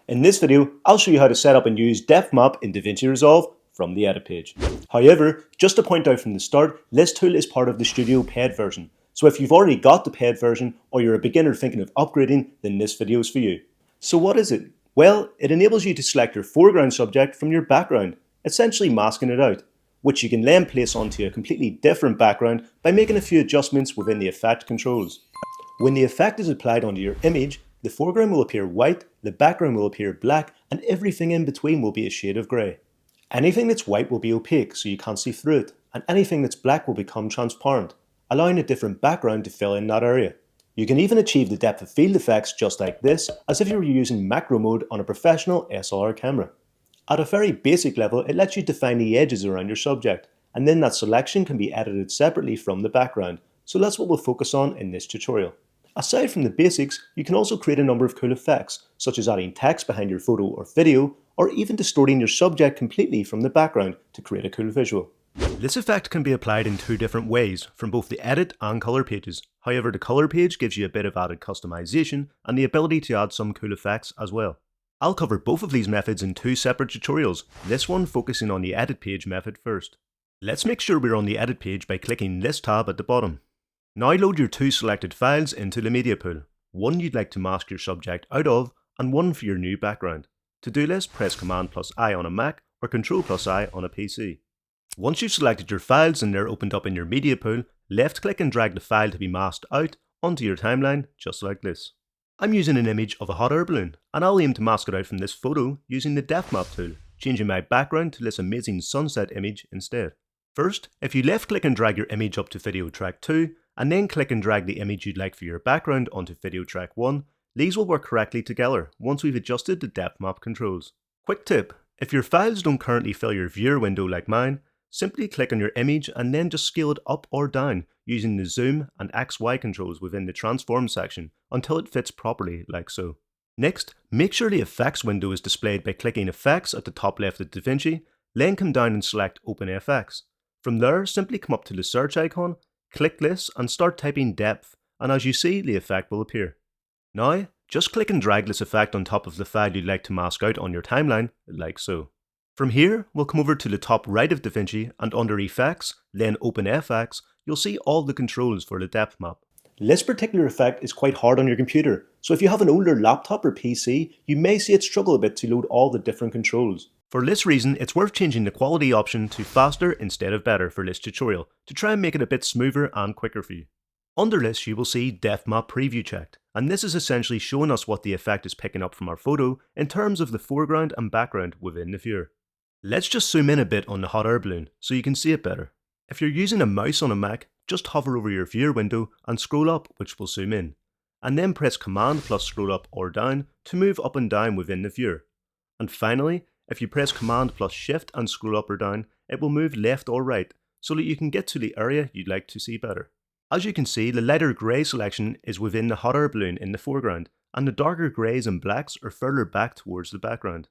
In this video, I'll show you how to set up and use Depth Map in DaVinci Resolve from the edit page. However, just to point out from the start, this tool is part of the Studio paid version. So if you've already got the paid version or you're a beginner thinking of upgrading, then this video is for you. So what is it? Well, it enables you to select your foreground subject from your background, essentially masking it out, which you can then place onto a completely different background by making a few adjustments within the effect controls. When the effect is applied onto your image, the foreground will appear white, the background will appear black, and everything in between will be a shade of grey. Anything that's white will be opaque so you can't see through it, and anything that's black will become transparent, allowing a different background to fill in that area. You can even achieve the depth of field effects just like this, as if you were using macro mode on a professional SLR camera. At a very basic level, it lets you define the edges around your subject, and then that selection can be edited separately from the background, so that's what we'll focus on in this tutorial. Aside from the basics, you can also create a number of cool effects, such as adding text behind your photo or video, or even distorting your subject completely from the background to create a cool visual. This effect can be applied in two different ways, from both the edit and color pages. However, the color page gives you a bit of added customization and the ability to add some cool effects as well. I'll cover both of these methods in two separate tutorials, this one focusing on the edit page method first. Let's make sure we're on the edit page by clicking this tab at the bottom. Now load your two selected files into the media pool, one you'd like to mask your subject out of and one for your new background. To do this, press Command+I on a Mac or Control+I on a PC. Once you've selected your files and they're opened up in your media pool, left click and drag the file to be masked out onto your timeline just like this. I'm using an image of a hot air balloon and I'll aim to mask it out from this photo using the Depth Map tool, changing my background to this amazing sunset image instead. First, if you left click and drag your image up to video track 2, and then click and drag the image you'd like for your background onto video track 1, these will work correctly together once we've adjusted the depth map controls. Quick tip, if your files don't currently fill your viewer window like mine, simply click on your image and then just scale it up or down using the zoom and XY controls within the transform section until it fits properly like so. Next, make sure the effects window is displayed by clicking effects at the top left of DaVinci, then come down and select Open FX. From there, simply come up to the search icon, click this and start typing depth, and as you see, the effect will appear. Now, just click and drag this effect on top of the file you'd like to mask out on your timeline, like so. From here, we'll come over to the top right of DaVinci and under Effects, then Open FX, you'll see all the controls for the depth map. This particular effect is quite hard on your computer, so if you have an older laptop or PC, you may see it struggle a bit to load all the different controls. For this reason, it's worth changing the quality option to faster instead of better for this tutorial, to try and make it a bit smoother and quicker for you. Under this you will see Depth Map Preview checked, and this is essentially showing us what the effect is picking up from our photo in terms of the foreground and background within the viewer. Let's just zoom in a bit on the hot air balloon so you can see it better. If you're using a mouse on a Mac, just hover over your viewer window and scroll up, which will zoom in, and then press Command plus scroll up or down to move up and down within the viewer. And finally, if you press Command plus Shift and scroll up or down, it will move left or right so that you can get to the area you'd like to see better. As you can see, the lighter grey selection is within the hot air balloon in the foreground, and the darker greys and blacks are further back towards the background.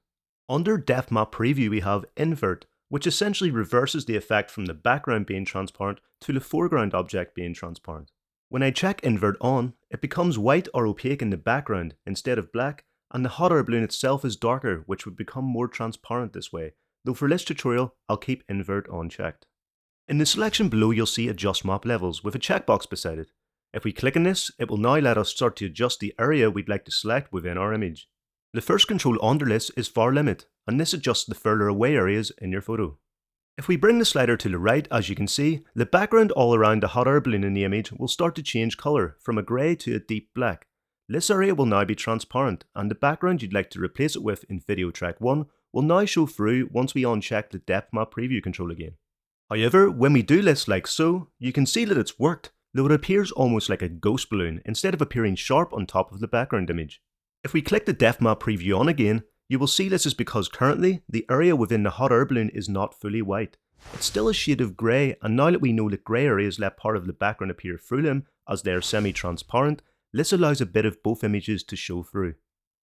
Under Depth Map Preview we have Invert, which essentially reverses the effect from the background being transparent to the foreground object being transparent. When I check Invert on, it becomes white or opaque in the background instead of black, and the hot air balloon itself is darker, which would become more transparent this way, though for this tutorial I'll keep Invert unchecked. In the selection below you'll see Adjust Map Levels with a checkbox beside it. If we click on this, it will now let us start to adjust the area we'd like to select within our image. The first control under this is Far Limit, and this adjusts the further away areas in your photo. If we bring the slider to the right, as you can see, the background all around the hot air balloon in the image will start to change colour from a grey to a deep black. This area will now be transparent, and the background you'd like to replace it with in video track 1 will now show through once we uncheck the Depth Map Preview control again. However, when we do this like so, you can see that it's worked, though it appears almost like a ghost balloon instead of appearing sharp on top of the background image. If we click the Depth Map Preview on again, you will see this is because currently the area within the hot air balloon is not fully white. It's still a shade of grey, and now that we know that grey areas let part of the background appear through them as they are semi-transparent, this allows a bit of both images to show through.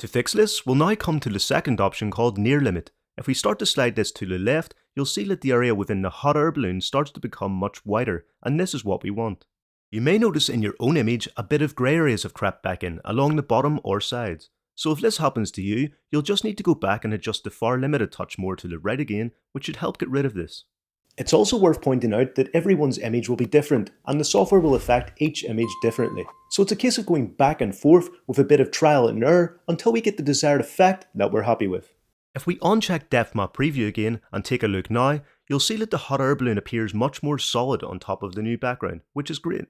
To fix this, we'll now come to the second option called Near Limit. If we start to slide this to the left, you'll see that the area within the hot air balloon starts to become much wider, and this is what we want. You may notice in your own image a bit of grey areas have crept back in along the bottom or sides. So if this happens to you, you'll just need to go back and adjust the far limit a touch more to the right again, which should help get rid of this. It's also worth pointing out that everyone's image will be different, and the software will affect each image differently. So it's a case of going back and forth with a bit of trial and error until we get the desired effect that we're happy with. If we uncheck Depth Map Preview again and take a look now, you'll see that the hot air balloon appears much more solid on top of the new background, which is great.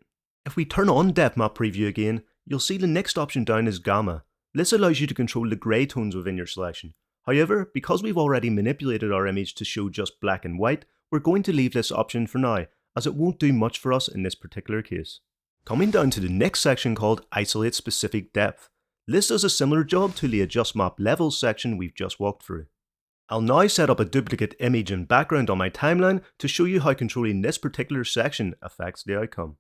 If we turn on Depth Map Preview again, you'll see the next option down is Gamma. This allows you to control the grey tones within your selection. However, because we've already manipulated our image to show just black and white, we're going to leave this option for now, as it won't do much for us in this particular case. Coming down to the next section called Isolate Specific Depth. This does a similar job to the Adjust Map Levels section we've just walked through. I'll now set up a duplicate image and background on my timeline to show you how controlling this particular section affects the outcome.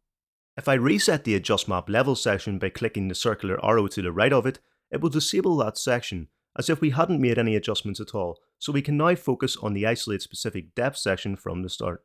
If I reset the Adjust Map Levels section by clicking the circular arrow to the right of it, it will disable that section, as if we hadn't made any adjustments at all, so we can now focus on the Isolate Specific Depth section from the start.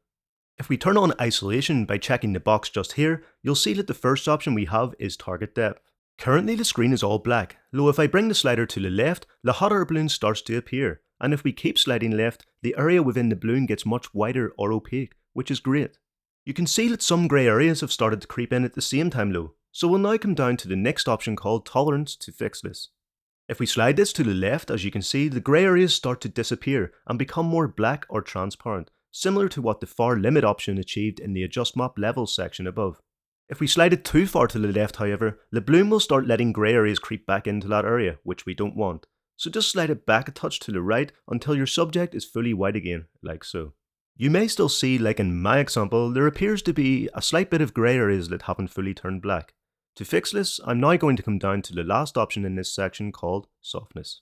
If we turn on Isolation by checking the box just here, you'll see that the first option we have is Target Depth. Currently the screen is all black, though if I bring the slider to the left, the hot air balloon starts to appear, and if we keep sliding left, the area within the balloon gets much wider or opaque, which is great. You can see that some grey areas have started to creep in at the same time though, so we'll now come down to the next option called Tolerance to fix this. If we slide this to the left, as you can see, the grey areas start to disappear and become more black or transparent, similar to what the Far Limit option achieved in the Adjust Map Levels section above. If we slide it too far to the left, however, the balloon will start letting grey areas creep back into that area, which we don't want. So just slide it back a touch to the right until your subject is fully white again, like so. You may still see, like in my example, there appears to be a slight bit of grey areas that haven't fully turned black. To fix this, I'm now going to come down to the last option in this section called Softness.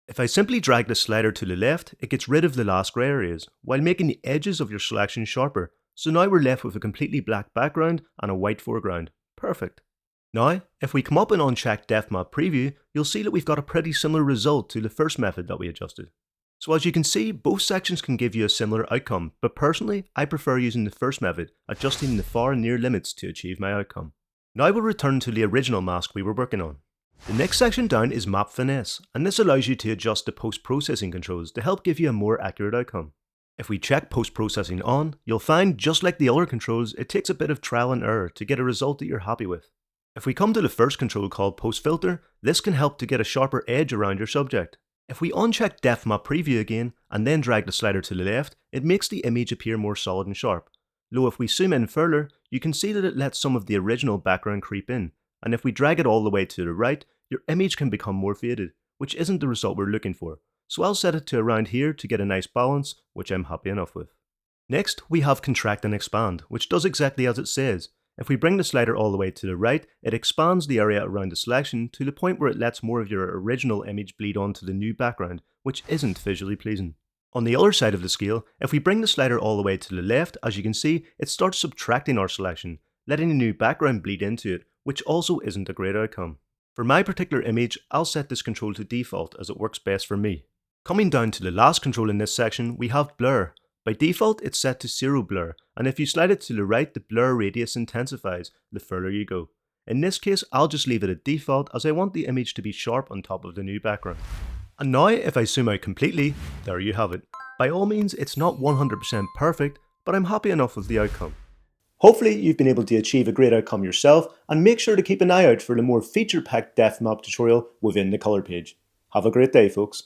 If I simply drag the slider to the left, it gets rid of the last grey areas, while making the edges of your selection sharper, so now we're left with a completely black background and a white foreground. Perfect. Now, if we come up and uncheck Depth Map Preview, you'll see that we've got a pretty similar result to the first method that we adjusted. So as you can see, both sections can give you a similar outcome, but personally, I prefer using the first method, adjusting the far and near limits to achieve my outcome. Now we'll return to the original mask we were working on. The next section down is Map Finesse, and this allows you to adjust the post-processing controls to help give you a more accurate outcome. If we check post-processing on, you'll find, just like the other controls, it takes a bit of trial and error to get a result that you're happy with. If we come to the first control called Post-Filter, this can help to get a sharper edge around your subject. If we uncheck Depth Map Preview again, and then drag the slider to the left, it makes the image appear more solid and sharp. Though if we zoom in further, you can see that it lets some of the original background creep in, and if we drag it all the way to the right, your image can become more faded, which isn't the result we're looking for. So I'll set it to around here to get a nice balance, which I'm happy enough with. Next, we have Contract and Expand, which does exactly as it says. If we bring the slider all the way to the right, it expands the area around the selection to the point where it lets more of your original image bleed onto the new background, which isn't visually pleasing. On the other side of the scale, if we bring the slider all the way to the left, as you can see, it starts subtracting our selection, letting the new background bleed into it, which also isn't a great outcome. For my particular image, I'll set this control to default as it works best for me. Coming down to the last control in this section, we have Blur. By default, it's set to 0 blur, and if you slide it to the right, the blur radius intensifies the further you go. In this case, I'll just leave it at default as I want the image to be sharp on top of the new background. And now, if I zoom out completely, there you have it. By all means, it's not 100% perfect, but I'm happy enough with the outcome. Hopefully, you've been able to achieve a great outcome yourself, and make sure to keep an eye out for the more feature-packed depth map tutorial within the color page. Have a great day, folks.